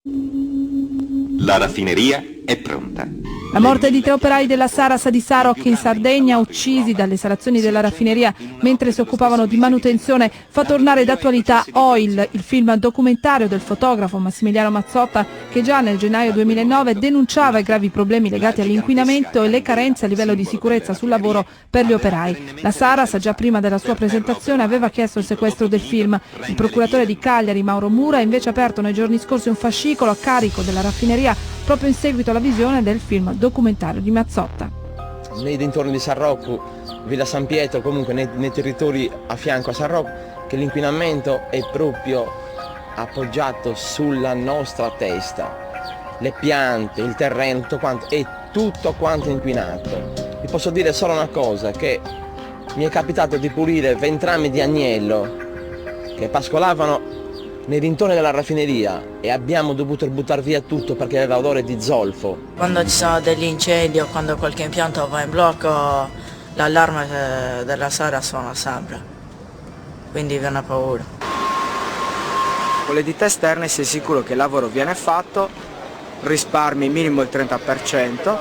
La raffineria è pronta. La morte di 3 operai della Saras di Sarroch in Sardegna, uccisi dalle esalazioni della raffineria mentre si occupavano di manutenzione, fa tornare d'attualità Oil, il film documentario del fotografo Massimiliano Mazzotta, che già nel gennaio 2009 denunciava i gravi problemi legati all'inquinamento e le carenze a livello di sicurezza sul lavoro per gli operai. La Saras, già prima della sua presentazione, aveva chiesto il sequestro del film. Il procuratore di Cagliari, Mauro Mura, ha invece aperto nei giorni scorsi un fascicolo a carico della raffineria proprio in seguito alla visione del film documentario di Mazzotta. Nei dintorni di San Rocco, Villa San Pietro, comunque nei territori a fianco a San Rocco, che l'inquinamento è proprio appoggiato sulla nostra testa. Le piante, il terreno, tutto quanto, è tutto quanto inquinato. Vi posso dire solo una cosa, che mi è capitato di pulire 20 rami di agnello che pascolavano nei dintorni della raffineria e abbiamo dovuto buttare via tutto perché aveva odore di zolfo. Quando ci sono degli incendi o quando qualche impianto va in blocco, l'allarme della Saras suona sempre, quindi viene paura. Con le ditte esterne sei sicuro che il lavoro viene fatto, risparmi minimo il 30%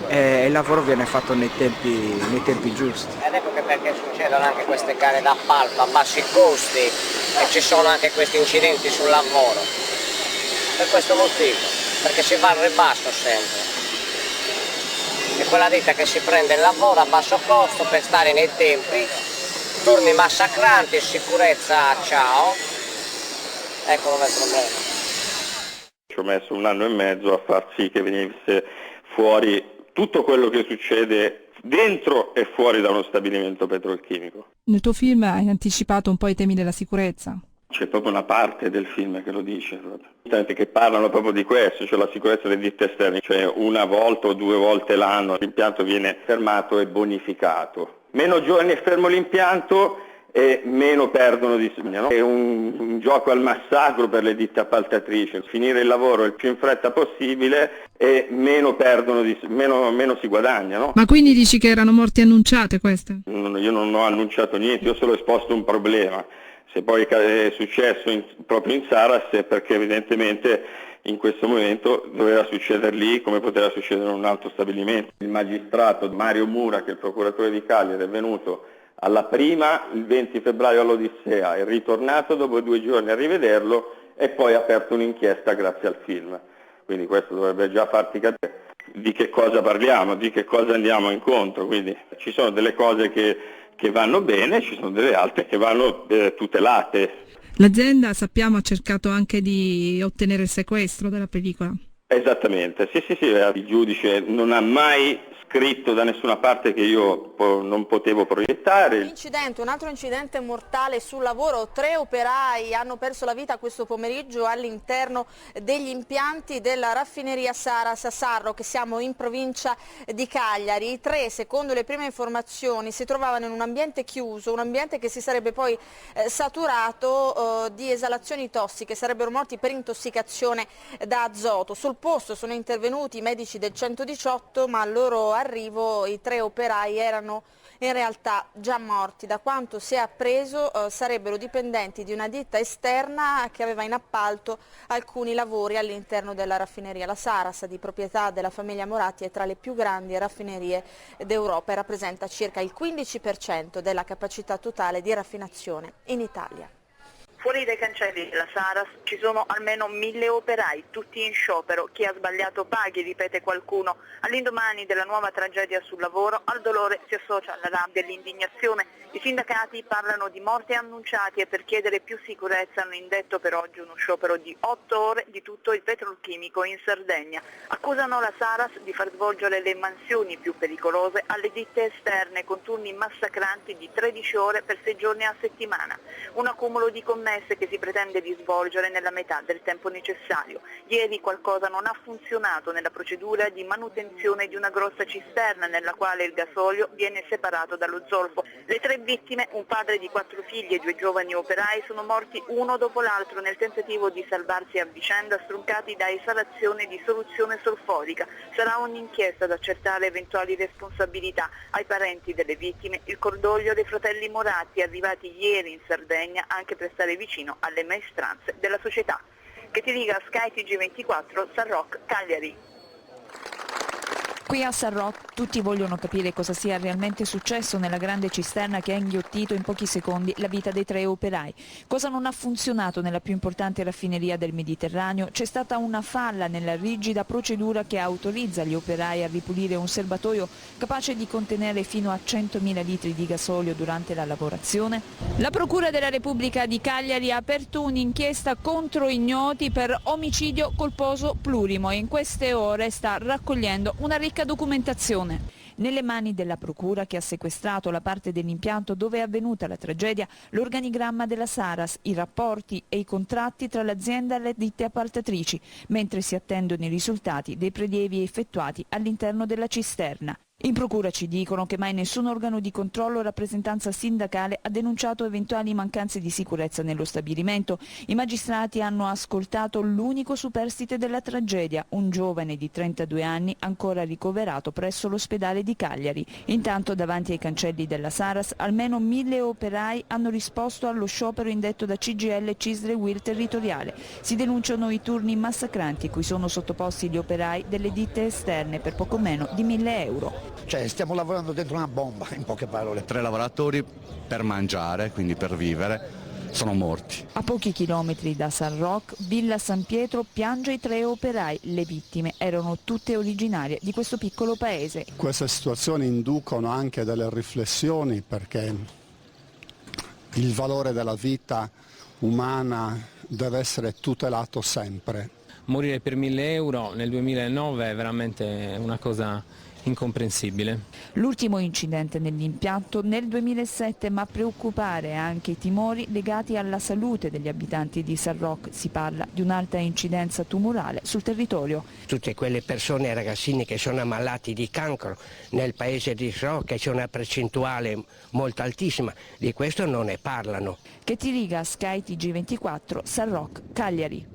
e il lavoro viene fatto nei tempi giusti. Ed ecco che perché succedono anche queste gare d'appalto a bassi costi e ci sono anche questi incidenti sul lavoro. Per questo motivo, perché si va al ribasso sempre. E quella ditta che si prende il lavoro a basso costo per stare nei tempi, turni massacranti, sicurezza ciao. Ecco dove è il problema. Ci ho messo 1 anno e mezzo a far sì che venisse fuori tutto quello che succede dentro e fuori da uno stabilimento petrolchimico. Nel tuo film hai anticipato un po' i temi della sicurezza. C'è proprio una parte del film che lo dice, tanti che parlano proprio di questo, cioè la sicurezza delle ditte esterne, cioè 1 volta o 2 volte l'anno l'impianto viene fermato e bonificato. Meno giorni è fermo l'impianto e meno perdono di no? È un gioco al massacro per le ditte appaltatrici, finire il lavoro il più in fretta possibile e meno perdono, meno si guadagna. No? Ma quindi dici che erano morti annunciate queste? Io non ho annunciato niente, io ho solo esposto un problema. Se poi è successo proprio in Saras è perché evidentemente in questo momento doveva succedere lì come poteva succedere in un altro stabilimento. Il magistrato Mario Mura, che è il procuratore di Cagliari, è venuto alla prima il 20 febbraio all'Odissea, è ritornato dopo 2 giorni a rivederlo e poi ha aperto un'inchiesta grazie al film. Quindi questo dovrebbe già farti capire di che cosa parliamo, di che cosa andiamo incontro. Quindi ci sono delle cose che vanno bene, ci sono delle altre che vanno tutelate. L'azienda, sappiamo, ha cercato anche di ottenere il sequestro della pellicola. Esattamente, sì, il giudice non ha mai scritto da nessuna parte che io non potevo proiettare. Un altro incidente mortale sul lavoro, 3 operai hanno perso la vita questo pomeriggio all'interno degli impianti della raffineria Saras a Sarroch, che siamo in provincia di Cagliari. I 3, secondo le prime informazioni, si trovavano in un ambiente chiuso, un ambiente che si sarebbe poi saturato di esalazioni tossiche, sarebbero morti per intossicazione da azoto. Sul posto sono intervenuti i medici del 118, ma al loro arrivo i 3 operai erano in realtà già morti. Da quanto si è appreso sarebbero dipendenti di una ditta esterna che aveva in appalto alcuni lavori all'interno della raffineria. La Saras, di proprietà della famiglia Moratti, è tra le più grandi raffinerie d'Europa e rappresenta circa il 15% della capacità totale di raffinazione in Italia. Fuori dai cancelli della Saras ci sono almeno 1000 operai, tutti in sciopero. Chi ha sbagliato paghi, ripete qualcuno. All'indomani della nuova tragedia sul lavoro, al dolore si associa la rabbia e l'indignazione. I sindacati parlano di morti annunciati e per chiedere più sicurezza hanno indetto per oggi uno sciopero di 8 ore di tutto il petrolchimico in Sardegna. Accusano la Saras di far svolgere le mansioni più pericolose alle ditte esterne con turni massacranti di 13 ore per 6 giorni a settimana. Un accumulo di commesse che si pretende di svolgere nella metà del tempo necessario. Ieri qualcosa non ha funzionato nella procedura di manutenzione di una grossa cisterna nella quale il gasolio viene separato dallo zolfo. Le 3 vittime, un padre di 4 figli e 2 giovani operai, sono morti uno dopo l'altro nel tentativo di salvarsi a vicenda, stroncati da esalazione di soluzione solforica. Sarà un'inchiesta ad accertare eventuali responsabilità. Ai parenti delle vittime il cordoglio dei fratelli Moratti, arrivati ieri in Sardegna anche per stare vicino alle maestranze della società. Che ti dica Sky TG24, San Roque, Cagliari. Qui a San Roque tutti vogliono capire cosa sia realmente successo nella grande cisterna che ha inghiottito in pochi secondi la vita dei 3 operai. Cosa non ha funzionato nella più importante raffineria del Mediterraneo? C'è stata una falla nella rigida procedura che autorizza gli operai a ripulire un serbatoio capace di contenere fino a 100.000 litri di gasolio durante la lavorazione? La Procura della Repubblica di Cagliari ha aperto un'inchiesta contro ignoti per omicidio colposo plurimo e in queste ore sta raccogliendo una ricca documentazione. Nelle mani della Procura, che ha sequestrato la parte dell'impianto dove è avvenuta la tragedia, l'organigramma della Saras, i rapporti e i contratti tra l'azienda e le ditte appaltatrici, mentre si attendono i risultati dei prelievi effettuati all'interno della cisterna. In Procura ci dicono che mai nessun organo di controllo o rappresentanza sindacale ha denunciato eventuali mancanze di sicurezza nello stabilimento. I magistrati hanno ascoltato l'unico superstite della tragedia, un giovane di 32 anni ancora ricoverato presso l'ospedale di Cagliari. Intanto davanti ai cancelli della Saras almeno 1.000 operai hanno risposto allo sciopero indetto da CGIL, CISL e UIL territoriale. Si denunciano i turni massacranti cui sono sottoposti gli operai delle ditte esterne per poco meno di 1.000 euro. Cioè stiamo lavorando dentro una bomba, in poche parole. 3 lavoratori per mangiare, quindi per vivere, sono morti. A pochi chilometri da San Roque, Villa San Pietro piange i 3 operai. Le vittime erano tutte originarie di questo piccolo paese. Queste situazioni inducono anche delle riflessioni perché il valore della vita umana deve essere tutelato sempre. Morire per 1.000 euro nel 2009 è veramente una cosa incomprensibile. L'ultimo incidente nell'impianto nel 2007, ma a preoccupare anche i timori legati alla salute degli abitanti di San Roque. Si parla di un'alta incidenza tumorale sul territorio. Tutte quelle persone, ragazzini che sono ammalati di cancro nel paese di San Roque, c'è una percentuale molto altissima, di questo non ne parlano. Che ti riga Sky TG24, San Roque, Cagliari.